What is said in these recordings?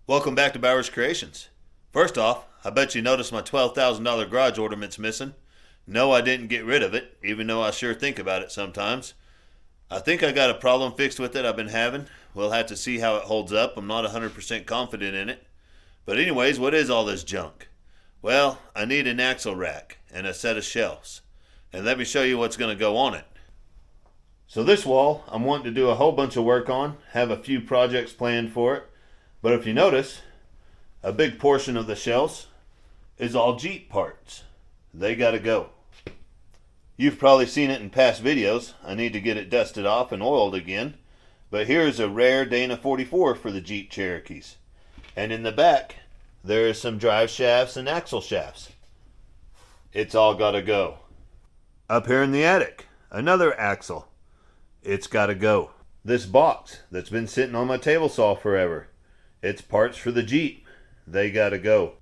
Welcome back to Bowers Creations. First off, I bet you noticed my $12,000 garage ornament's missing. No, I didn't get rid of it, even though I sure think about it sometimes. I think I got a problem fixed with it I've been having. We'll have to see how it holds up. I'm not 100% confident in it. But anyways, what is all this junk? Well, I need an axle rack and a set of shelves. And let me show you what's going to go on it. So this wall, I'm wanting to do a whole bunch of work on, have a few projects planned for it. But if you notice, a big portion of the shelves is all Jeep parts. They gotta go. You've probably seen it in past videos. I need to get it dusted off and oiled again. But here's a rare Dana 44 for the Jeep Cherokees. And in the back, there is some drive shafts and axle shafts. It's all gotta go. Up here in the attic, another axle. It's gotta go. This box that's been sitting on my table saw forever. It's parts for the Jeep. They gotta go.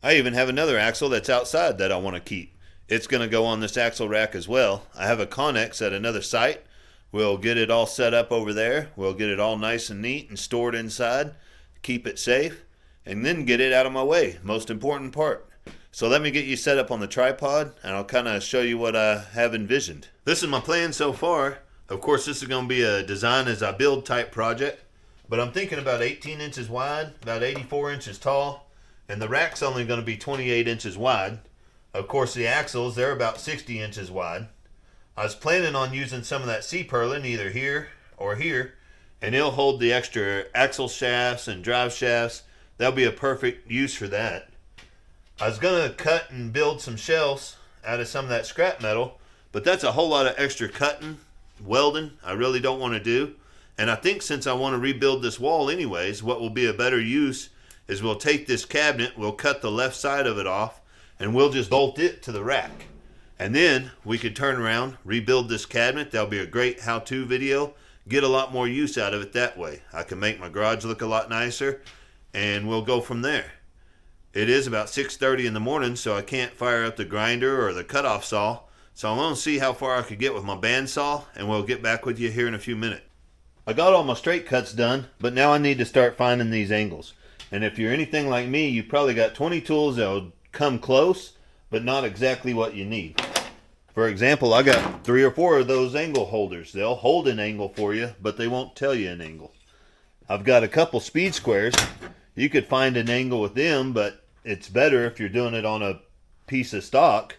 I even have another axle that's outside that I want to keep. It's going to go on this axle rack as well. I have a Connex at another site. We'll get it all set up over there. We'll get it all nice and neat and stored inside. Keep it safe. And then get it out of my way. Most important part. So let me get you set up on the tripod and I'll kind of show you what I have envisioned. This is my plan so far. Of course, this is going to be a design as I build type project. But I'm thinking about 18 inches wide, about 84 inches tall, and the rack's only going to be 28 inches wide. Of course, the axles, they're about 60 inches wide. I was planning on using some of that C-purlin either here or here, and it'll hold the extra axle shafts and drive shafts. That'll be a perfect use for that. I was going to cut and build some shelves out of some of that scrap metal, but that's a whole lot of extra cutting, welding, I really don't want to do. And I think since I want to rebuild this wall anyways, what will be a better use is we'll take this cabinet, we'll cut the left side of it off, and we'll just bolt it to the rack. And then we could turn around, rebuild this cabinet. That'll be a great how-to video. Get a lot more use out of it that way. I can make my garage look a lot nicer, and we'll go from there. It is about 6:30 in the morning, so I can't fire up the grinder or the cutoff saw. So I'm going to see how far I could get with my bandsaw, and we'll get back with you here in a few minutes. I got all my straight cuts done, but now I need to start finding these angles. And if you're anything like me, you probably got 20 tools that'll come close, but not exactly what you need. For example, I got 3 or 4 of those angle holders. They'll hold an angle for you, but they won't tell you an angle. I've got a couple speed squares. You could find an angle with them, but it's better if you're doing it on a piece of stock.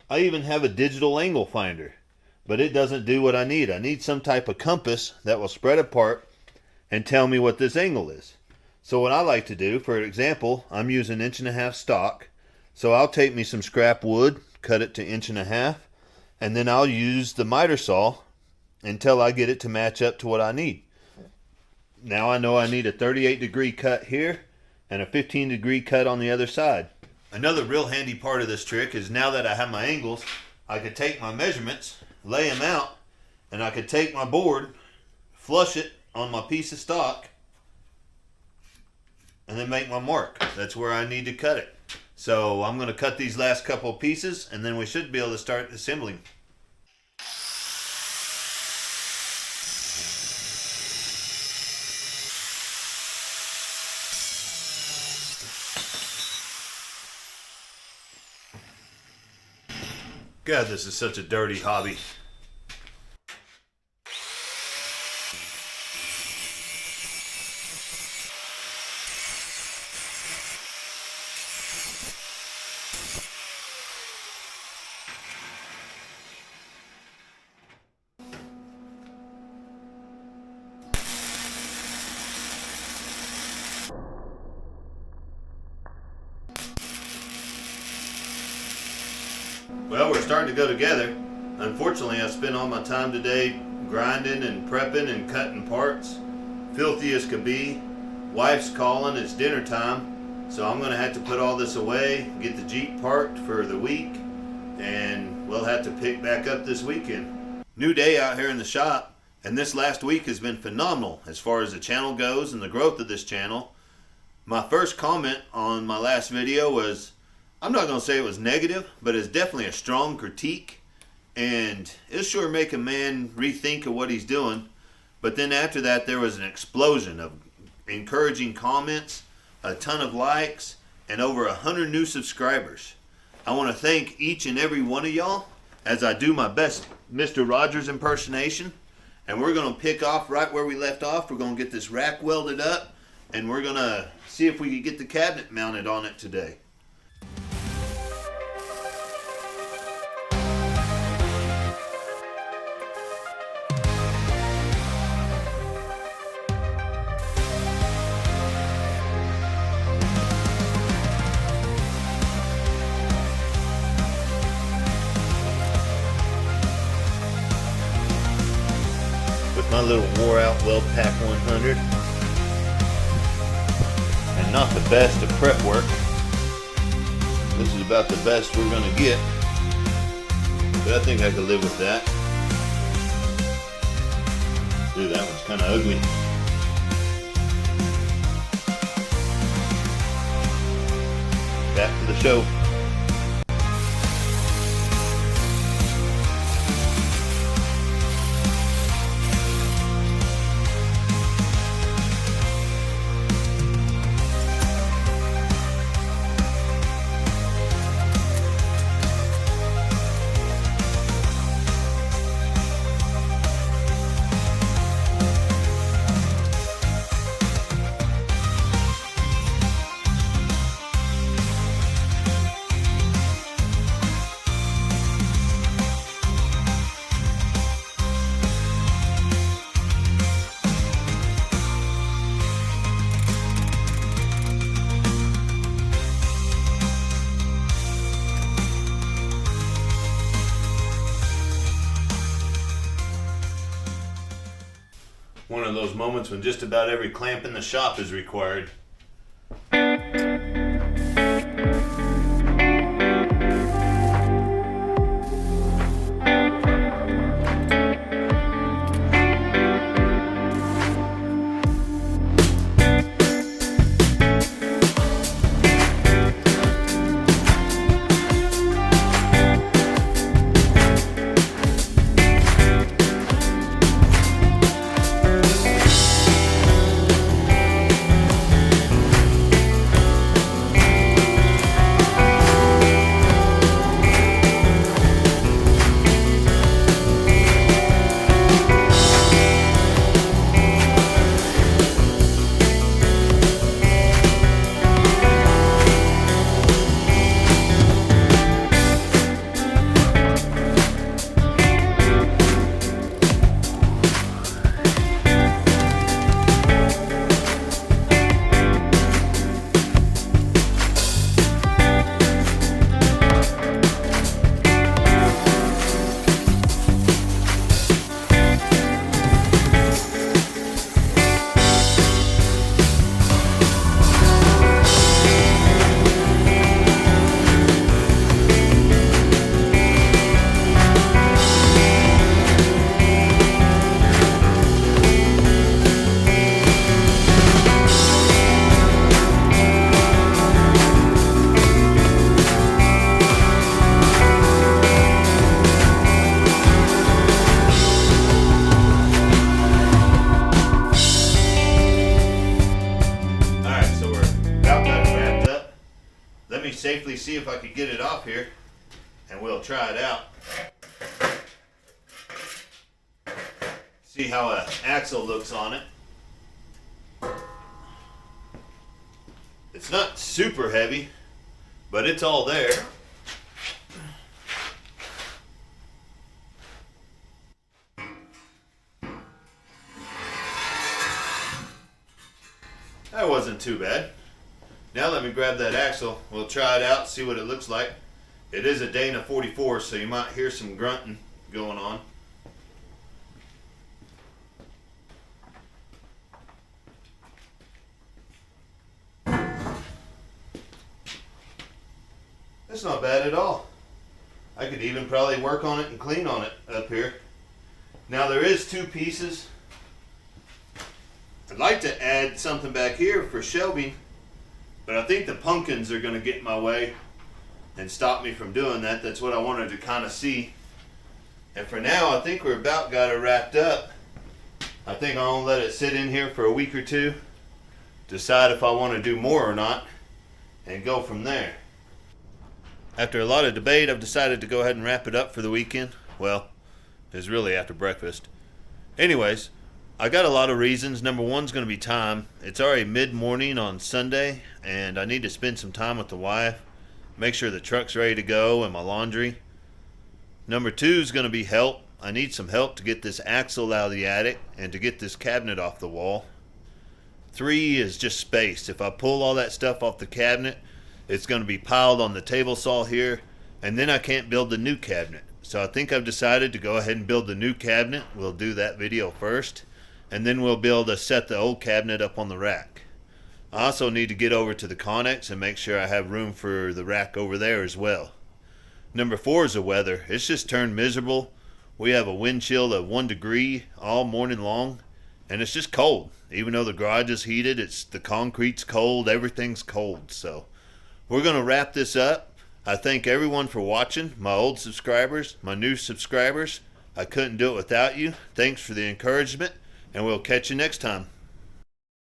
I even have a digital angle finder. But it doesn't do what I need. I need some type of compass that will spread apart and tell me what this angle is. So what I like to do, for example, I'm using 1.5 inch stock. So I'll take me some scrap wood, cut it to 1.5 inch, and then I'll use the miter saw until I get it to match up to what I need. Now I know I need a 38-degree cut here and a 15-degree cut on the other side. Another real handy part of this trick is now that I have my angles, I could take my measurements, lay them out, and I could take my board, flush it on my piece of stock, and then make my mark. That's where I need to cut it. So I'm going to cut these last couple of pieces, and then we should be able to start assembling. God, this is such a dirty hobby. Well, we're starting to go together. Unfortunately, I spent all my time today grinding and prepping and cutting parts. Filthy as could be. Wife's calling, it's dinner time. So I'm going to have to put all this away, get the Jeep parked for the week, and we'll have to pick back up this weekend. New day out here in the shop. And this last week has been phenomenal as far as the channel goes and the growth of this channel. My first comment on my last video was, I'm not going to say it was negative, but it's definitely a strong critique. And it'll sure make a man rethink of what he's doing. But then after that, there was an explosion of encouraging comments, a ton of likes, and over 100 new subscribers. I want to thank each and every one of y'all as I do my best Mr. Rogers impersonation. And we're going to pick off right where we left off. We're going to get this rack welded up, and we're going to see if we can get the cabinet mounted on it today. My little wore out Weld Pack 100, and not the best of prep work. This is about the best we're going to get, but I think I could live with that. Dude, that one's kind of ugly. Back to the show. One of those moments when just about every clamp in the shop is required. Safely see if I could get it off here, and we'll try it out. See how an axle looks on it. It's not super heavy, but it's all there. That wasn't too bad. Now let me grab that axle. We'll try it out, see what it looks like. It is a Dana 44, so you might hear some grunting going on. That's not bad at all. I could even probably work on it and clean on it up here. Now there is two pieces. I'd like to add something back here for shelving, but I think the pumpkins are going to get in my way and stop me from doing that. That's what I wanted to kind of see. And for now, I think we're about got it wrapped up. I think I'll let it sit in here for a week or two, decide if I want to do more or not, and go from there. After a lot of debate, I've decided to go ahead and wrap it up for the weekend. Well, it's really after breakfast. Anyways, I got a lot of reasons. Number one's going to be time. It's already mid-morning on Sunday, and I need to spend some time with the wife, make sure the truck's ready to go and my laundry. Number two is going to be help. I need some help to get this axle out of the attic and to get this cabinet off the wall. Three is just space. If I pull all that stuff off the cabinet, it's going to be piled on the table saw here, and then I can't build the new cabinet. So I think I've decided to go ahead and build the new cabinet. We'll do that video first, and then we'll be able to set the old cabinet up on the rack. I also need to get over to the Connex and make sure I have room for the rack over there as well. Number four is the weather. It's just turned miserable. We have a wind chill of 1 degree all morning long, and it's just cold. Even though the garage is heated, the concrete's cold, everything's cold. So we're going to wrap this up. I thank everyone for watching, my old subscribers, my new subscribers. I couldn't do it without you. Thanks for the encouragement, and we'll catch you next time.